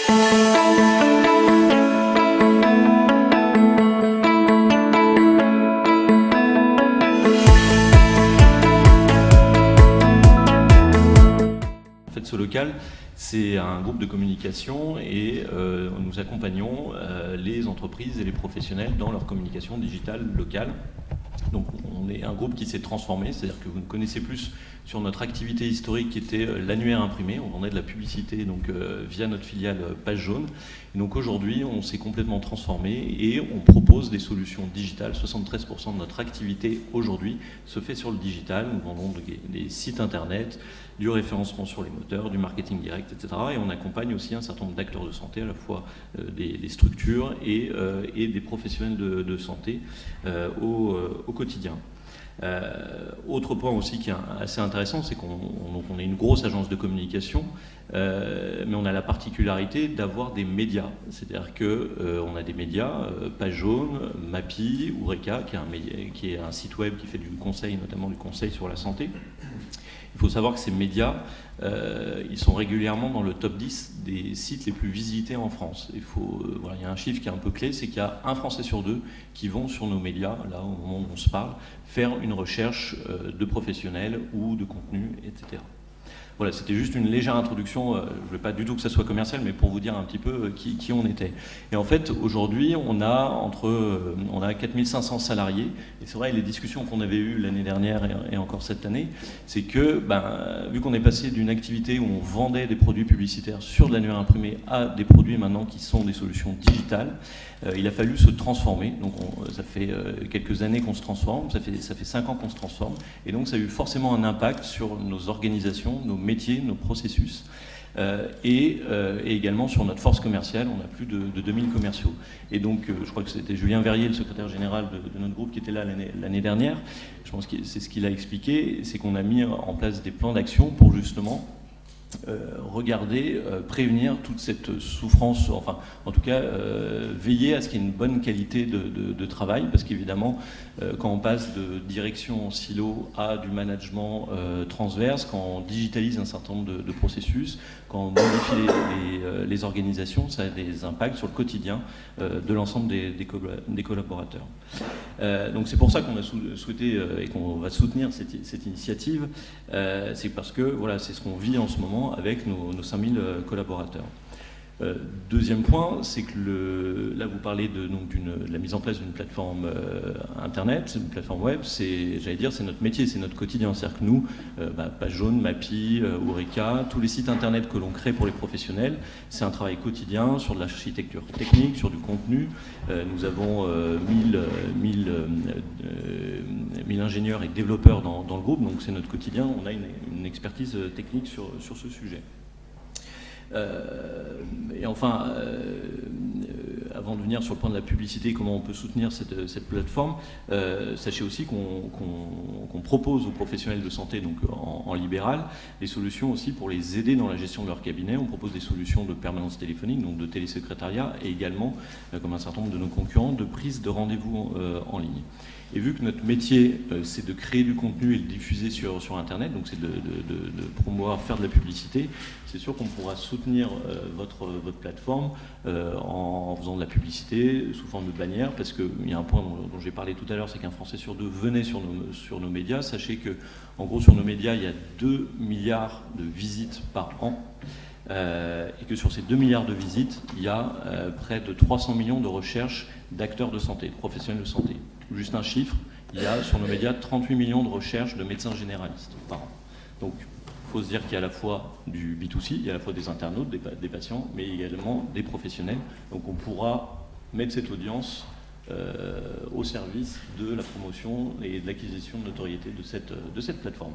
En fait, ce local, c'est un groupe de communication et nous accompagnons les entreprises et les professionnels dans leur communication digitale locale. Donc on est un groupe qui s'est transformé, c'est-à-dire que vous nous connaissez plus sur notre activité historique qui était l'annuaire imprimé. On vendait de la publicité donc, via notre filiale Page Jaune. Et donc aujourd'hui, on s'est complètement transformé et on propose des solutions digitales. 73% de notre activité aujourd'hui se fait sur le digital. Nous vendons des sites internet, du référencement sur les moteurs, du marketing direct, etc. Et on accompagne aussi un certain nombre d'acteurs de santé, à la fois des structures et des professionnels de santé au quotidien. Autre point aussi qui est assez intéressant, c'est qu'on est une grosse agence de communication, mais on a la particularité d'avoir des médias. C'est-à-dire qu'on a des médias, Page Jaune, Mappy, Eureka, qui est un site web qui fait du conseil, notamment du conseil sur la santé. Il faut savoir que ces médias, ils sont régulièrement dans le top 10 des sites les plus visités en France. Voilà, il y a un chiffre qui est un peu clé, c'est qu'il y a un Français sur deux qui vont sur nos médias, là au moment où on se parle, faire une recherche de professionnels ou de contenu, etc. Voilà, c'était juste une légère introduction, je ne veux pas du tout que ça soit commercial, mais pour vous dire un petit peu qui on était. Et en fait, aujourd'hui, on a 4500 salariés, et c'est vrai, les discussions qu'on avait eues l'année dernière et encore cette année, c'est que, vu qu'on est passé d'une activité où on vendait des produits publicitaires sur de l'annuaire imprimé à des produits maintenant qui sont des solutions digitales, il a fallu se transformer. Donc ça fait quelques années qu'on se transforme, ça fait 5 ans qu'on se transforme, et donc ça a eu forcément un impact sur nos organisations, nos métiers, nos processus, et également sur notre force commerciale. On a plus de 2000 commerciaux. Et donc je crois que c'était Julien Verrier, le secrétaire général de notre groupe, qui était là l'année dernière. Je pense que c'est ce qu'il a expliqué, c'est qu'on a mis en place des plans d'action pour justement regarder, prévenir toute cette souffrance, enfin en tout cas veiller à ce qu'il y ait une bonne qualité de travail, parce qu'évidemment quand on passe de direction en silo à du management transverse, quand on digitalise un certain nombre de processus, quand on modifie les organisations, ça a des impacts sur le quotidien de l'ensemble des collaborateurs. Donc c'est pour ça qu'on a souhaité et qu'on va soutenir cette initiative, c'est parce que voilà, c'est ce qu'on vit en ce moment avec nos 5000 collaborateurs. Deuxième point, c'est que là vous parlez de la mise en place d'une plateforme internet, une plateforme web, c'est notre métier, c'est notre quotidien. C'est-à-dire que nous, Page Jaune, Mappy, Eureka, tous les sites internet que l'on crée pour les professionnels, c'est un travail quotidien sur de l'architecture technique, sur du contenu. Nous avons 1000 ingénieurs et développeurs dans le groupe, donc c'est notre quotidien, on a une expertise technique sur ce sujet. Et enfin, avant de venir sur le point de la publicité, comment on peut soutenir cette plateforme, sachez aussi qu'on propose aux professionnels de santé, donc en libéral, des solutions aussi pour les aider dans la gestion de leur cabinet. On propose des solutions de permanence téléphonique, donc de télésecrétariat, et également, comme un certain nombre de nos concurrents, de prise de rendez-vous en ligne. Et vu que notre métier, c'est de créer du contenu et de le diffuser sur Internet, donc c'est de promouvoir, faire de la publicité, c'est sûr qu'on pourra soutenir votre plateforme en faisant de la publicité sous forme de bannière, parce qu'il y a un point dont j'ai parlé tout à l'heure, c'est qu'un Français sur deux venait sur nos médias. Sachez que, en gros, sur nos médias, il y a 2 milliards de visites par an. Et que sur ces 2 milliards de visites, il y a près de 300 millions de recherches d'acteurs de santé, de professionnels de santé. Juste un chiffre, il y a sur nos médias 38 millions de recherches de médecins généralistes par an. Donc il faut se dire qu'il y a à la fois du B2C, il y a à la fois des internautes, des patients, mais également des professionnels. Donc on pourra mettre cette audience au service de la promotion et de l'acquisition de notoriété de cette plateforme.